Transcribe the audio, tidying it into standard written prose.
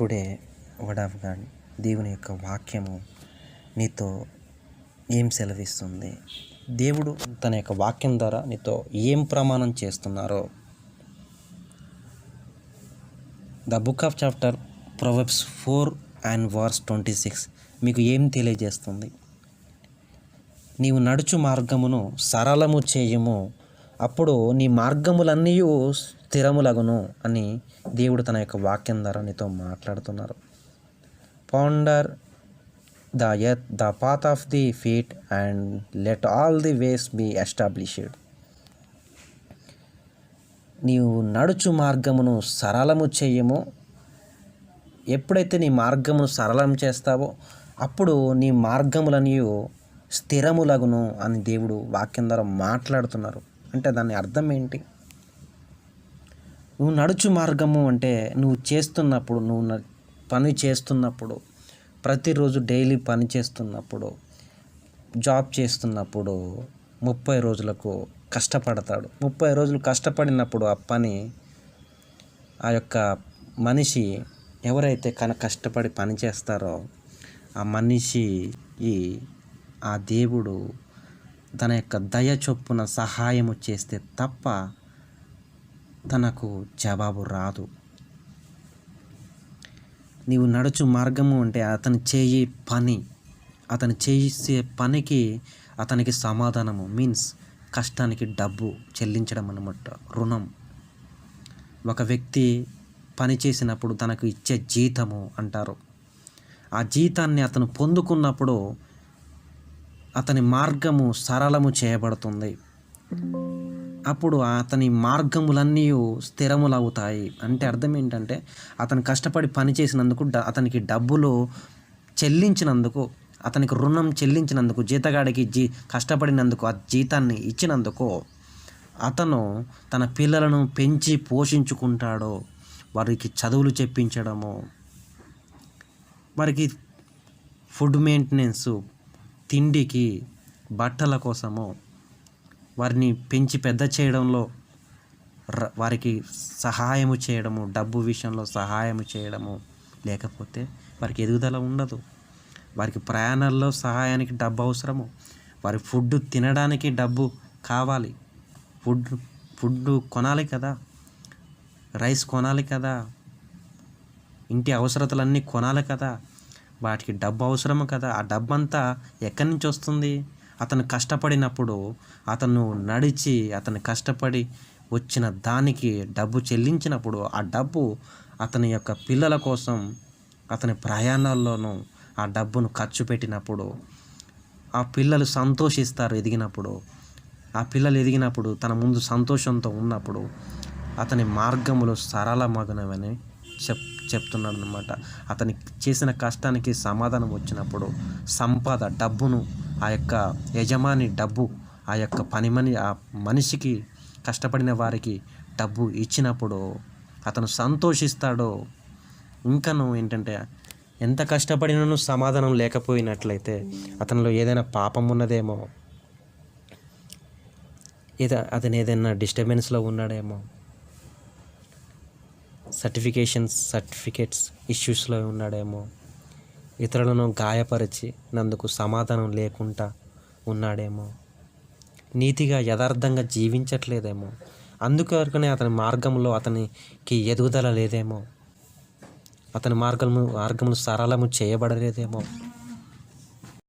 Today word of God, దేవుని యొక్క వాక్యము నీతో ఏం సెలవిస్తుంది? దేవుడు తన యొక్క వాక్యం ద్వారా నీతో ఏం ప్రమాణం చేస్తున్నారో the book of chapter Proverbs 4:26 మీకు ఏం తెలియజేస్తుంది? నీవు నడుచు మార్గమును సరళము చేయము, అప్పుడు నీ మార్గములన్నీ స్థిరములగును అని దేవుడు తన యొక్క వాక్యం ద్వారా నీతో మాట్లాడుతున్నారు. Ponder the earth the path of the feet and let all the ways be established. నీవు నడుచు మార్గమును సరళము చేయము, ఎప్పుడైతే నీ మార్గమును సరళం చేస్తావో అప్పుడు నీ మార్గములన్నీ స్థిరములగును అని దేవుడు వాక్యం ద్వారా మాట్లాడుతున్నారు. అంటే దాని అర్థం ఏంటి? నువ్వు నడుచు మార్గము అంటే నువ్వు చేస్తున్నప్పుడు, నువ్వు పని చేస్తున్నప్పుడు, ప్రతిరోజు డైలీ పని చేస్తున్నప్పుడు, జాబ్ చేస్తున్నప్పుడు 30 రోజులకు కష్టపడతాడు. 30 రోజులు కష్టపడినప్పుడు ఆ పని, ఆ యొక్క మనిషి ఎవరైతే కష్టపడి పని చేస్తారో ఆ మనిషి ఆ దేవుడు తన యొక్క దయ చొప్పున సహాయము చేస్తే తప్ప తనకు జవాబు రాదు. నీవు నడుచు మార్గము అంటే అతను చేసే పనికి అతనికి సమాధానము మీన్స్ కష్టానికి డబ్బు చెల్లించడం అన్నమాట, రుణం. ఒక వ్యక్తి పని చేసినప్పుడు తనకు ఇచ్చే జీతము అంటారు. ఆ జీతాన్ని అతను పొందుకున్నప్పుడు అతని మార్గము సరళము చేయబడుతుంది. అప్పుడు అతని మార్గములన్నీ స్థిరములవుతాయి. అంటే అర్థం ఏంటంటే అతను కష్టపడి పని చేసినందుకు అతనికి డబ్బులు చెల్లించినందుకు, అతనికి రుణం చెల్లించినందుకు, జీతగాడికి కష్టపడినందుకు, ఆ జీతాన్ని ఇచ్చినందుకు అతను తన పిల్లలను పెంచి పోషించుకుంటాడు. వారికి చదువులు చెప్పించడము, వారికి ఫుడ్ మెయింటెనెన్సు, తిండికి, బట్టల కోసము, వారిని పెంచి పెద్ద చేయడంలో వారికి సహాయము చేయడము, డబ్బు విషయంలో సహాయము చేయడము. లేకపోతే వారికి ఎదుగుదల ఉండదు. వారికి ప్రయాణాల్లో సహాయానికి డబ్బు అవసరము. వారి ఫుడ్ తినడానికి డబ్బు కావాలి. ఫుడ్ కొనాలి కదా, రైస్ కొనాలి కదా, ఇంటి అవసరతలన్నీ కొనాలి కదా, వాటికి డబ్బు అవసరము కదా. ఆ డబ్బు అంతా ఎక్కడి నుంచి వస్తుంది? అతను కష్టపడినప్పుడు, అతను నడిచి అతను కష్టపడి వచ్చిన దానికి డబ్బు చెల్లించినప్పుడు, ఆ డబ్బు అతని యొక్క పిల్లల కోసం అతని ప్రయాణాల్లోనూ ఆ డబ్బును ఖర్చు పెట్టినప్పుడు ఆ పిల్లలు సంతోషిస్తారు. ఆ పిల్లలు ఎదిగినప్పుడు తన ముందు సంతోషంతో ఉన్నప్పుడు అతని మార్గములు సరళమగునవని చెప్తున్నాడు అన్నమాట. అతని చేసిన కష్టానికి సమాధానం వచ్చినప్పుడు సంపద, డబ్బును ఆ యొక్క యజమాని డబ్బు ఆ యొక్క ఆ మనిషికి, కష్టపడిన వారికి డబ్బు ఇచ్చినప్పుడు అతను సంతోషిస్తాడు. ఇంకను ఏంటంటే ఎంత కష్టపడినను సమాధానం లేకపోయినట్లయితే అతనిలో ఏదైనా పాపం ఉన్నదేమో, అతను ఏదైనా డిస్టర్బెన్స్లో ఉన్నాడేమో, సర్టిఫికేట్స్ ఇష్యూస్లో ఉన్నాడేమో, ఇతరులను గాయపరిచినందుకు సమాధానం లేకుండా ఉన్నాడేమో, నీతిగా యథార్థంగా జీవించట్లేదేమో, అందుకొరకనే అతని మార్గంలో అతనికి ఎదుగుదల లేదేమో, అతని మార్గములు సరళము చేయబడలేదేమో.